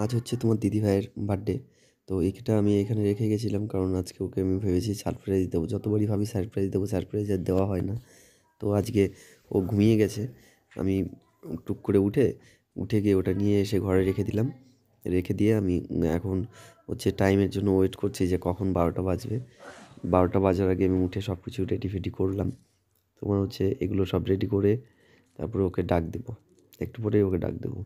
আজ হচ্ছে তোমার দিদিভাইয়ের বার্থডে। তো এই কেকটা আমি এখানে রেখে গেছিলাম কারণ আজকে ওকে আমি ভেবেছি সারপ্রাইজ দেবো। যতবারই ভাবি সারপ্রাইজ দেবো, সারপ্রাইজ আর দেওয়া হয় না। তো আজকে ও ঘুমিয়ে গেছে। আমি টুক করে উঠে গিয়ে ওটা নিয়ে এসে ঘরে রেখে দিলাম। রেখে দিয়ে আমি এখন হচ্ছে টাইমের জন্য ওয়েট করছি যে কখন 12টা বাজবে। 12টা বাজার আগে আমি উঠে সব কিছু রেডি ফেডি করলাম। তোমার হচ্ছে এগুলো সব রেডি করে তারপরে ওকে ডাক দেবো। একটু পরেই ওকে ডাক দেবো।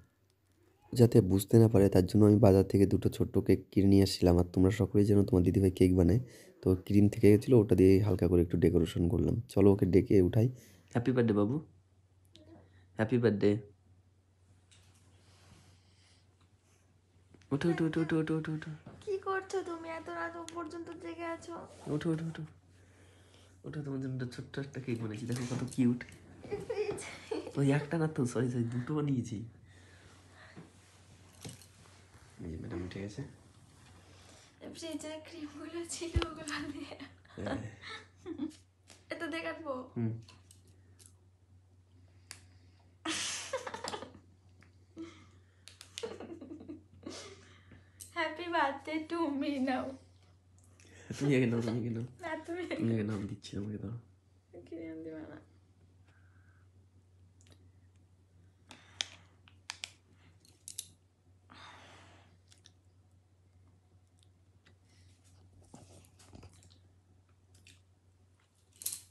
যাতে বুঝতে না পারে তার জন্য আমি বাজার থেকে 2টো ছোট্ট কেক কিনে নিয়ে আসছিলাম। আর তোমরা সকলেই যেন তোমার দিদিভাই কেক বানায়। তো ক্রিম থেকে গেছিলো, ওটা দিয়েই হালকা করে একটু ডেকোরেশন করলাম। চলো ওকে ডেকে উঠাই। হ্যাপি বার্থডে বাবু, হ্যাপি বার্থডে। উঠো উঠো উঠো উঠো উঠো উঠো উঠো। কি করছো তুমি? এত রাত পর্যন্ত জেগে আছো? উঠো উঠো উঠো ওঠো, তোমার জন্য ছোট্ট একটা কেক বানিয়েছি, দেখো কত কিউট। ওই একটা না তো, সরি 2টো বানিয়েছি। ম্যাডাম উঠে গেছে। ফ্রিজে ক্রিমগুলো ছিল ওগুলো দিয়ে এটা দিয়ে কাটবো। Happy birthday to me now. তুমি আগে নাও, তুমি আগে নাও, না তুমি আগে নাও, দিচ্ছি তোমাকে। দাও। ক্রিম দিবা না।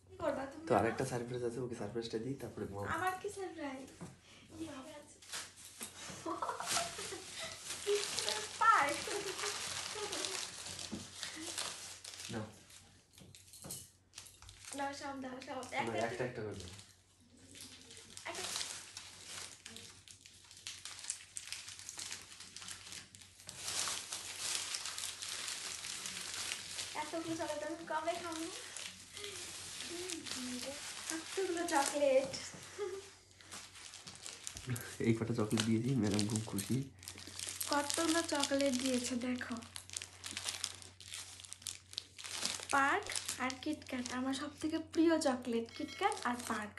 কি করবা তুমি? তো আরেকটা সারপ্রাইজ আছে, ওকে সারপ্রাইজটা দিই তারপরে ঘুমাবো। আমার কি সারপ্রাইজ? কি হবে আছে? পার্ক নাও, দাও সব দাও সব না একটা একটা করে দাও। এতগুলো চকলেট আমি কবে খাবো? এতগুলো চকলেট। এই কটা চকলেট দিয়েছি, ম্যাডাম খুব খুশি। কতগুলো চকলেট দিয়েছে দেখো। পার্ক আর কিটক্যাট, আমার সব থেকে প্রিয় চকলেট কিটক্যাট আর পার্ক।